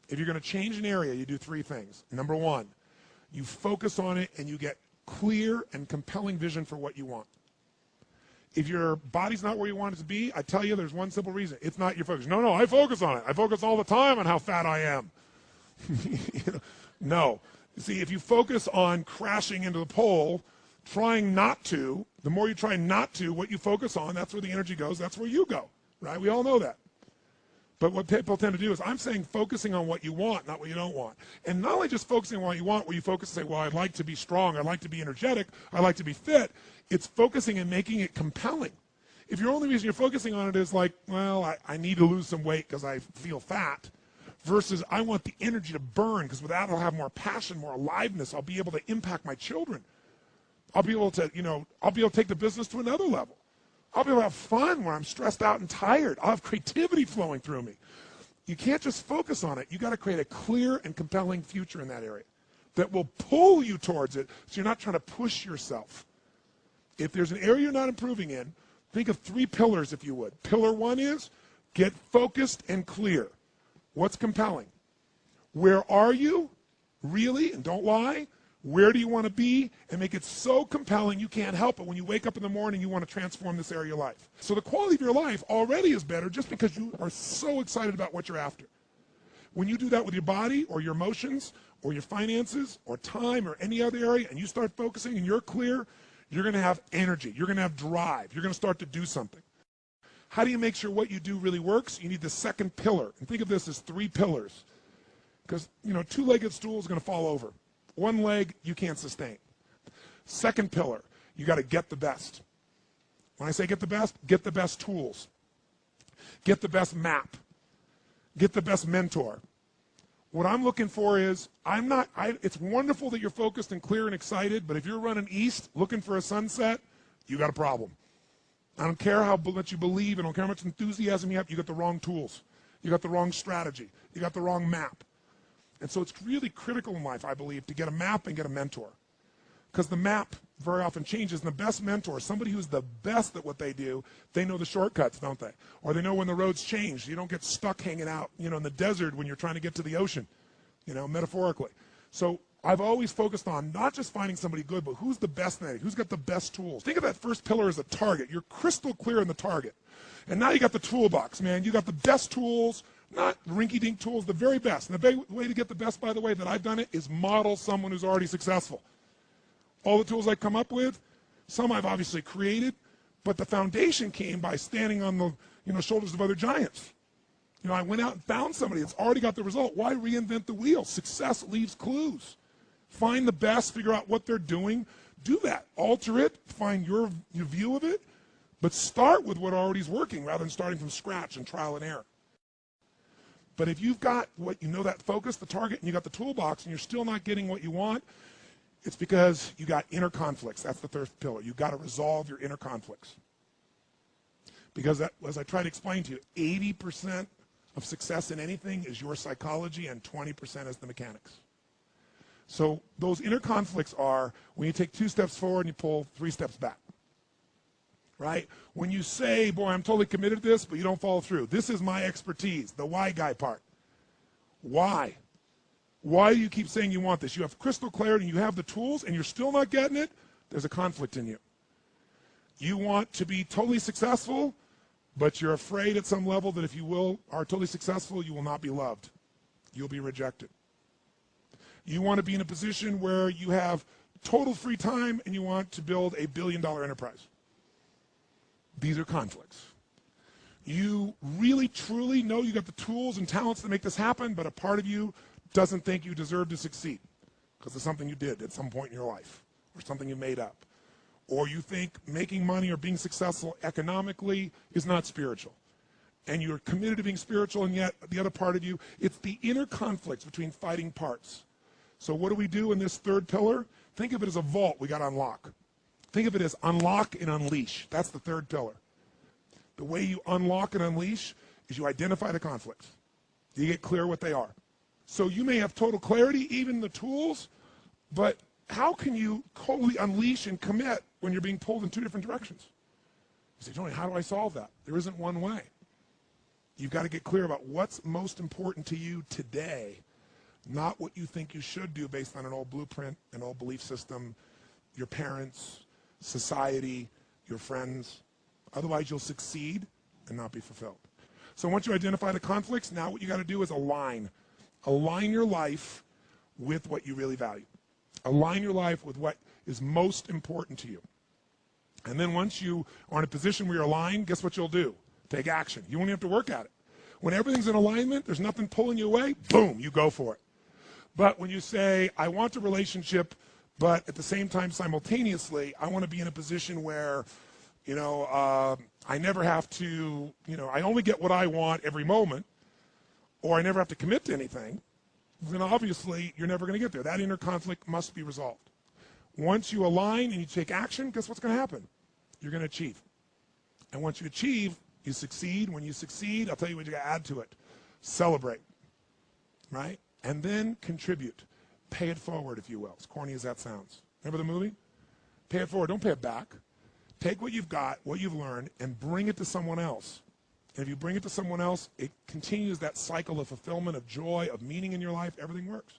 If you're going to change an area, you do three things. Number one, you focus on it and you get clear and compelling vision for what you want. If your body's not where you want it to be, I tell you there's one simple reason. It's not your focus. No, I focus on it. I focus all the time on how fat I am. No. See, if you focus on crashing into the pole, trying not to, the more you try not to, what you focus on, that's where the energy goes, that's where you go, right? We all know that. But what people tend to do is, I'm saying focusing on what you want, not what you don't want. And not only just focusing on what you want, where you focus and say, well, I'd like to be strong, I'd like to be energetic, I'd like to be fit. It's focusing and making it compelling. If your only reason you're focusing on it is like, well, I need to lose some weight because I feel fat, versus I want the energy to burn because with that I'll have more passion, more aliveness, I'll be able to impact my children. I'll be able to, I'll be able to take the business to another level. I'll be able to have fun when I'm stressed out and tired. I'll have creativity flowing through me. You can't just focus on it. You got to create a clear and compelling future in that area that will pull you towards it so you're not trying to push yourself. If there's an area you're not improving in, think of three pillars, if you would. Pillar one is get focused and clear. What's compelling? Where are you? Really? And don't lie. Where do you want to be? And make it so compelling you can't help it. When you wake up in the morning, you want to transform this area of your life. So the quality of your life already is better just because you are so excited about what you're after. When you do that with your body or your emotions or your finances or time or any other area and you start focusing and you're clear, you're going to have energy. You're going to have drive. You're going to start to do something. How do you make sure what you do really works? You need the second pillar. And think of this as three pillars. Because, two-legged stool is going to fall over. One leg, you can't sustain. Second pillar, you got to get the best. When I say get the best tools. Get the best map. Get the best mentor. What I'm looking for is, it's wonderful that you're focused and clear and excited, but if you're running east looking for a sunset, you got a problem. I don't care how much you believe, I don't care how much enthusiasm you have, you got the wrong tools. You got the wrong strategy. You got the wrong map. And so it's really critical in life, I believe, to get a map and get a mentor. Because the map very often changes, and the best mentor, somebody who's the best at what they do, they know the shortcuts, don't they? Or they know when the roads change. You don't get stuck hanging out, in the desert when you're trying to get to the ocean, metaphorically. So I've always focused on not just finding somebody good, but who's the best at it, who's got the best tools. Think of that first pillar as a target. You're crystal clear in the target. And now you got the toolbox, man. You got the best tools, not rinky-dink tools, the very best. And the way to get the best, by the way, that I've done it is model someone who's already successful. All the tools I come up with, some I've obviously created, but the foundation came by standing on the shoulders of other giants. I went out and found somebody that's already got the result. Why reinvent the wheel? Success leaves clues. Find the best, figure out what they're doing, do that. Alter it, find your view of it, but start with what already is working rather than starting from scratch and trial and error. But if you've got that focus, the target, and you got the toolbox, and you're still not getting what you want, it's because you got inner conflicts. That's the third pillar. You've got to resolve your inner conflicts. Because as I try to explain to you, 80% of success in anything is your psychology and 20% is the mechanics. So those inner conflicts are when you take 2 steps forward and you pull 3 steps back. Right? When you say, boy, I'm totally committed to this, but you don't follow through. This is my expertise, the why guy part. Why? Why do you keep saying you want this? You have crystal clarity and you have the tools and you're still not getting it, there's a conflict in you. You want to be totally successful, but you're afraid at some level that if you are totally successful, you will not be loved. You'll be rejected. You want to be in a position where you have total free time and you want to build a billion-dollar enterprise. These are conflicts. You really, truly know you got the tools and talents to make this happen, but a part of you doesn't think you deserve to succeed because it's something you did at some point in your life or something you made up. Or you think making money or being successful economically is not spiritual. And you're committed to being spiritual, and yet the other part of you, it's the inner conflicts between fighting parts. So what do we do in this third pillar? Think of it as a vault we got to unlock. Think of it as unlock and unleash. That's the third pillar. The way you unlock and unleash is you identify the conflicts. You get clear what they are. So you may have total clarity, even the tools, but how can you totally unleash and commit when you're being pulled in 2 different directions? You say, Tony, how do I solve that? There isn't one way. You've got to get clear about what's most important to you today, not what you think you should do based on an old blueprint, an old belief system, your parents, society, your friends. Otherwise, you'll succeed and not be fulfilled. So once you identify the conflicts, now what you got to do is align. Align your life with what you really value. Align your life with what is most important to you. And then once you are in a position where you're aligned, guess what you'll do? Take action. You won't even have to work at it. When everything's in alignment, there's nothing pulling you away, boom, you go for it. But when you say, I want a relationship, but at the same time, simultaneously, I want to be in a position where, I never have to, I only get what I want every moment, or I never have to commit to anything, then obviously you're never going to get there. That inner conflict must be resolved. Once you align and you take action, guess what's going to happen? You're going to achieve. And once you achieve, you succeed. When you succeed, I'll tell you what you got to add to it. Celebrate, right? And then contribute. Pay it forward, if you will, as corny as that sounds. Remember the movie? Pay it forward. Don't pay it back. Take what you've got, what you've learned, and bring it to someone else. And if you bring it to someone else, it continues that cycle of fulfillment, of joy, of meaning in your life. Everything works.